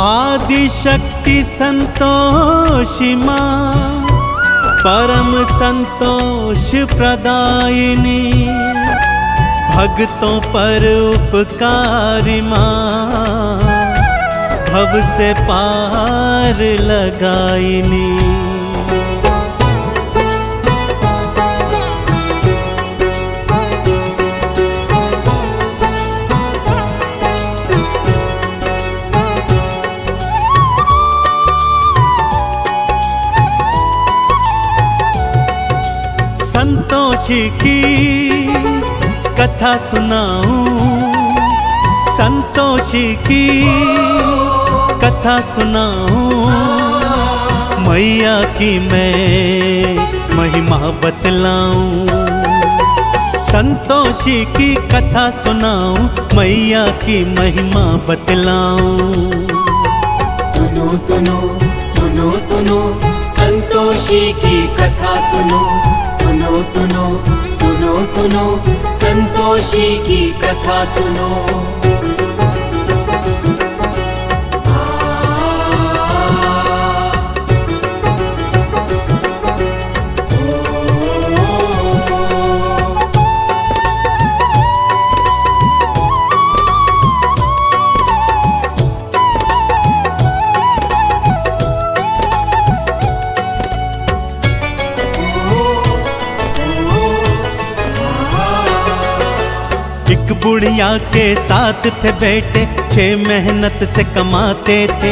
आदि शक्ति संतोषी माँ, परम संतोष प्रदायिनी, भक्तों पर उपकारी माँ, भव से पार लगाइनी। संतोषी की कथा सुनाऊं, संतोषी की कथा सुनाऊं, मैया की मैं महिमा बतलाऊं। संतोषी की कथा सुनाऊं, मैया की महिमा बतलाऊं। सुनो सुनो सुनो सुनो संतोषी की कथा सुनो, सुनो सुनो सुनो सुनो संतोषी की कथा सुनो। एक बुढ़िया के साथ थे बेटे, 6 मेहनत से कमाते थे,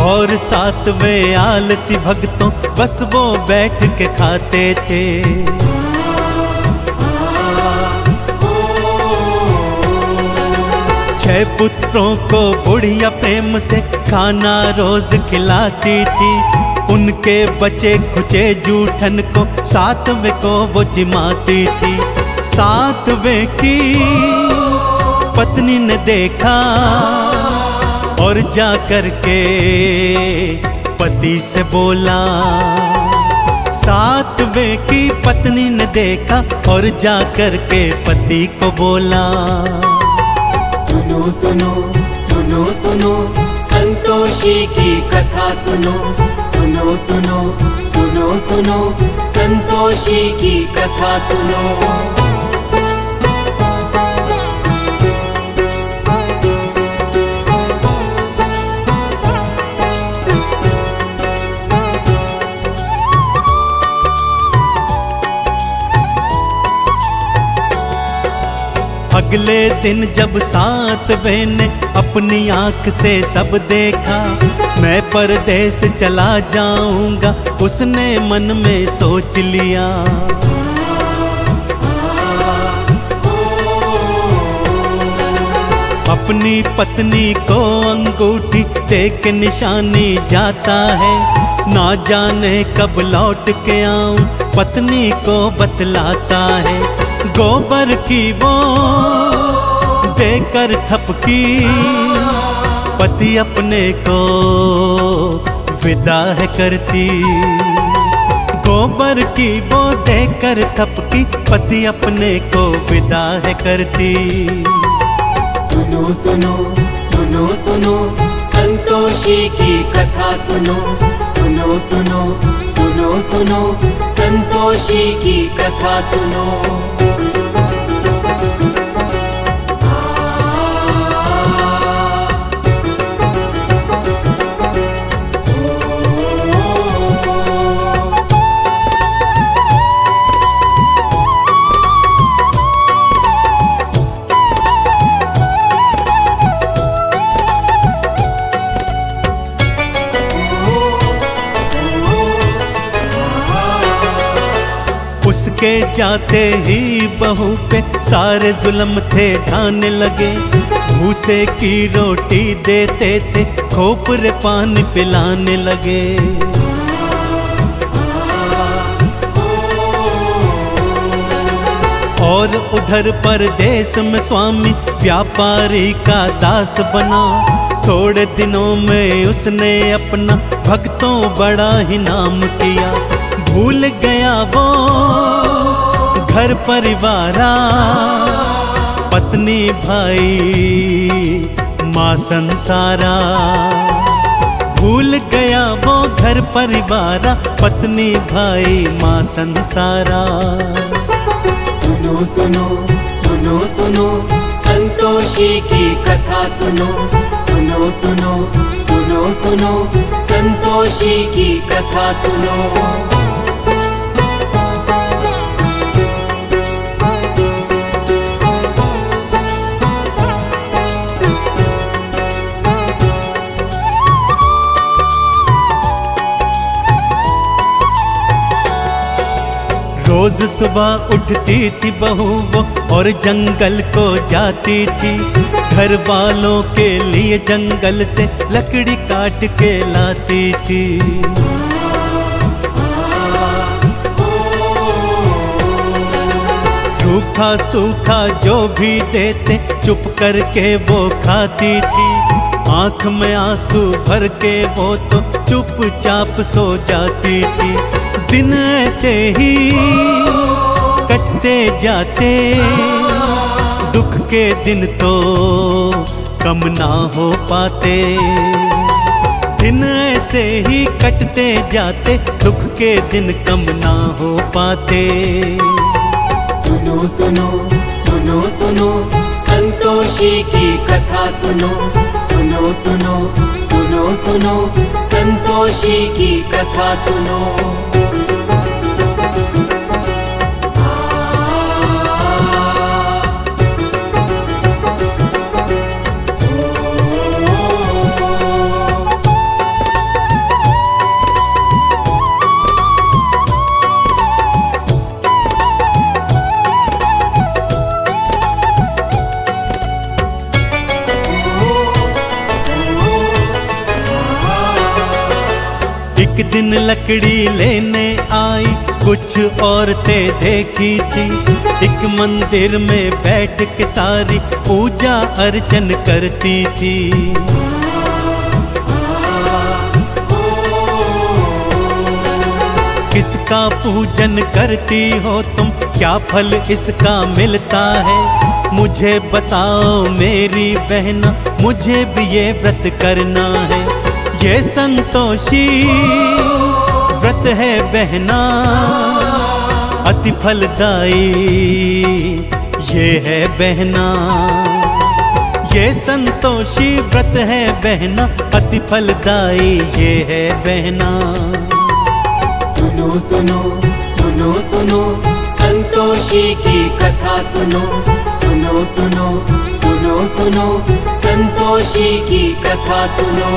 और 7 वे आलसी भक्तों बस वो बैठ के खाते थे। छह पुत्रों को बुढ़िया प्रेम से खाना रोज खिलाती थी, उनके बचे खुचे जूठन को 7वें को वो जिमाती थी। 7वें की पत्नी ने देखा और जा कर के पति से बोला। 7वें की पत्नी ने देखा और जा कर के पति को बोला। सुनो सुनो सुनो सुनो संतोषी की कथा सुनो, सुनो सुनो सुनो सुनो संतोषी की कथा सुनो। अगले दिन जब 7वें ने अपनी आंख से सब देखा, मैं परदेस चला जाऊंगा उसने मन में सोच लिया। अपनी पत्नी को अंगूठी दे के निशानी जाता है, ना जाने कब लौट के आऊं पत्नी को बतलाता है। गोबर की वो देकर थपकी, पति अपने को विदा है करती। गोबर की वो देकर थपकी, पति अपने को विदा है करती। सुनो सुनो सुनो सुनो संतोषी की कथा सुनो, सुनो सुनो सुनो सुनो संतोषी की कथा सुनो। उसके जाते ही बहू पे सारे जुल्म थे ढाने लगे, भूसे की रोटी देते थे, खोपरे पानी पिलाने लगे। और उधर परदेश में स्वामी व्यापारी का दास बना, थोड़े दिनों में उसने अपना भक्तों बड़ा ही नाम किया। भूल गया वो घर परिवारा, पत्नी भाई माँ संसारा। भूल गया वो घर परिवारा, पत्नी भाई माँ संसारा। सुनो सुनो सुनो सुनो संतोषी की कथा सुनो, सुनो सुनो सुनो सुनो संतोषी की कथा सुनो। रोज सुबह उठती थी बहू वो और जंगल को जाती थी, घर वालों के लिए जंगल से लकड़ी काट के लाती थी। रूखा सूखा जो भी देते चुप करके वो खाती थी, आंख में आंसू भर के वो तो चुपचाप सो जाती थी। दिन ऐसे ही कटते जाते, दुख के दिन तो कम ना हो पाते। दिन ऐसे ही कटते जाते, दुख के दिन कम ना हो पाते। सुनो सुनो सुनो सुनो संतोषी की कथा सुनो, सुनो सुनो सुनो सुनो संतोषी की कथा सुनो। एक दिन लकड़ी लेने आई कुछ औरतें देखी थी, एक मंदिर में बैठ के सारी पूजा अर्चन करती थी। किसका पूजन करती हो तुम, क्या फल इसका मिलता है? मुझे बताओ मेरी बहना, मुझे भी ये व्रत करना है। ये संतोषी व्रत है बहना, अति फलदायी ये है बहना। ये संतोषी व्रत है बहना, अति फलदायी ये है बहना। सुनो सुनो सुनो सुनो संतोषी की कथा सुनो, सुनो सुनो सुनो सुनो संतोषी की कथा सुनो।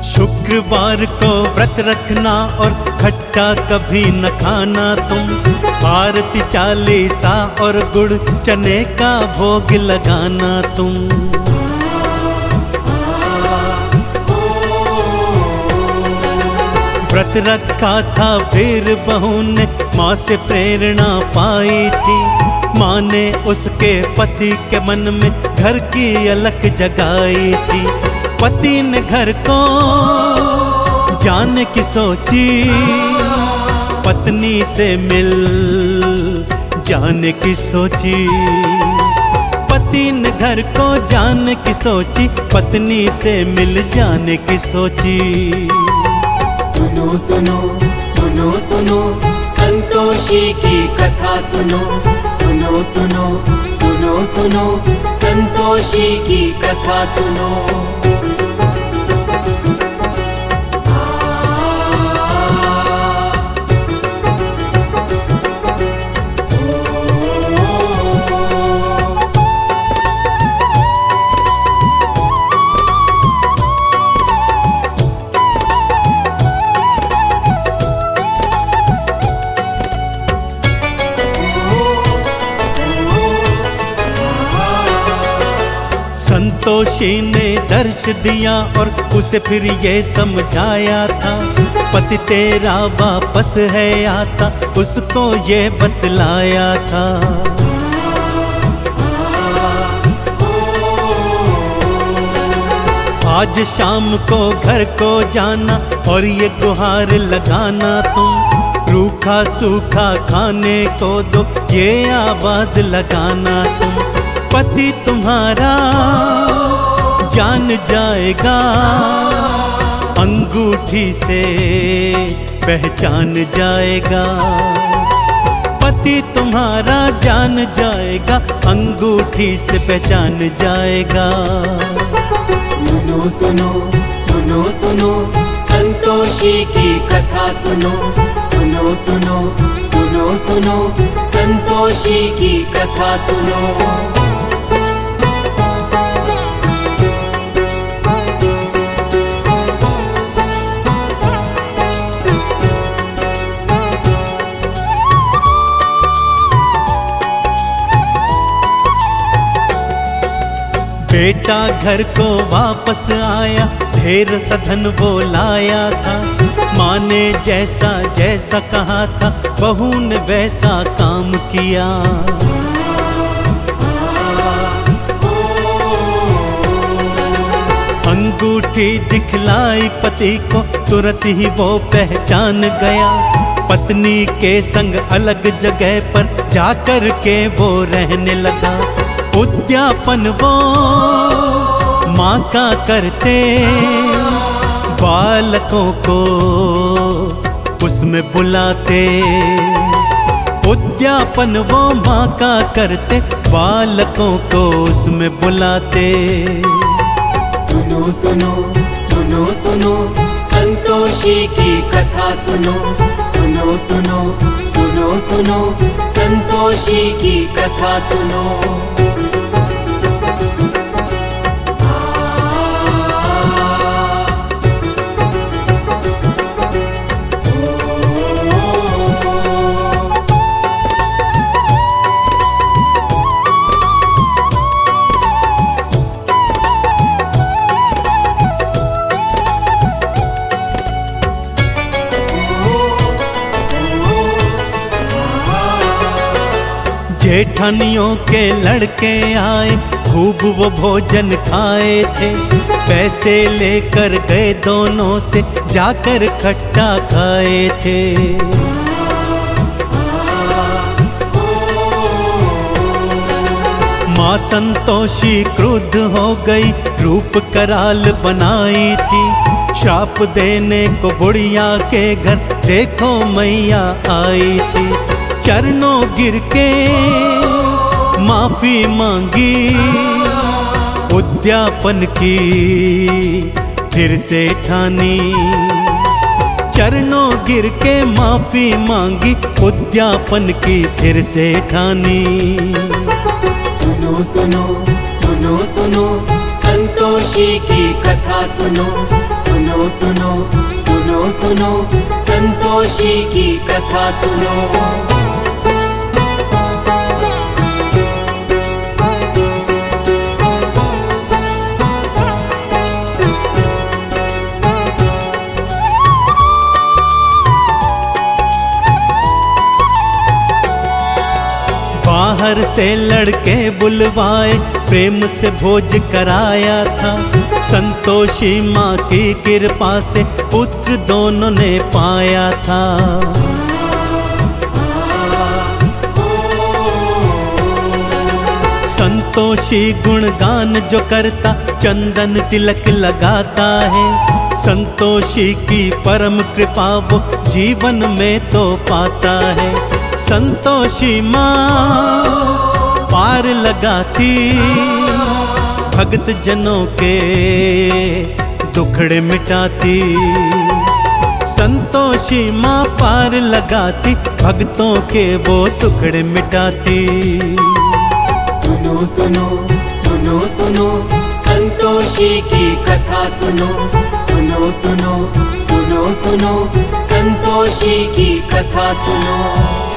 शुक्रवार को व्रत रखना और खट्टा कभी न खाना तुम, आरती चालीसा और गुड़ चने का भोग लगाना तुम। व्रत रखा था फिर बहू ने माँ से प्रेरणा पाई थी, माँ ने उसके पति के मन में घर की अलख जगाई थी। पति ने घर को जाने की सोची, पत्नी से मिल जाने की सोची। पति ने घर को जाने की सोची, पत्नी से मिल जाने की सोची। सुनो सुनो सुनो सुनो संतोषी की कथा सुनो, सुनो सुनो सुनो सुनो संतोषी की कथा सुनो। संतोषी ने दर्श दिया और उसे फिर ये समझाया था, पति तेरा वापस है आता, उसको ये बतलाया था। आज शाम को घर को जाना और ये गुहार लगाना तुम, रूखा सूखा खाने को दो ये आवाज लगाना तुम। पति तुम्हारा जान जाएगा, अंगूठी से पहचान जाएगा। पति तुम्हारा जान जाएगा, अंगूठी से पहचान जाएगा। सुनो सुनो सुनो सुनो संतोषी की कथा सुनो, सुनो सुनो सुनो सुनो संतोषी की कथा सुनो। बेटा घर को वापस आया, ढेर सधन वो लाया था। माँ ने जैसा जैसा कहा था, बहू ने वैसा काम किया। अंगूठी दिखलाई पति को, तुरंत ही वो पहचान गया। पत्नी के संग अलग जगह पर जाकर के वो रहने लगा। उद्यापन वो माँ का करते, बालकों को उसमें बुलाते। उद्यापन वो माँ का करते, बालकों को उसमें बुलाते। सुनो सुनो सुनो सुनो संतोषी की कथा सुनो, सुनो सुनो सुनो सुनो संतोषी की कथा सुनो। जेठानियों के लड़के आए, खूब वो भोजन खाए थे। पैसे लेकर गए दोनों से, जाकर खट्टा खाए थे। माँ संतोषी क्रुद्ध हो गई, रूप कराल बनाई थी। श्राप देने को बुढ़िया के घर देखो मैया आई थी। चरणों गिर के माफी मांगी, उद्यापन की फिर से ठानी। चरणों गिर के माफी मांगी, उद्यापन की फिर से ठानी। सुनो सुनो सुनो सुनो संतोषी की कथा सुनो, सुनो सुनो सुनो सुनो संतोषी की कथा सुनो। बाहर से लड़के बुलवाए, प्रेम से भोज कराया था। संतोषी माँ की कृपा से पुत्र दोनों ने पाया था। संतोषी गुणगान जो करता, चंदन तिलक लगाता है। संतोषी की परम कृपा वो जीवन में तो पाता है। संतोषी माँ पार लगाती, भक्त जनों के दुखड़े मिटाती। संतोषी माँ पार लगाती, भक्तों के वो टुकड़े मिटाती। सुनो सुनो सुनो सुनो संतोषी की कथा सुनो, सुनो सुनो सुनो सुनो संतोषी की कथा सुनो।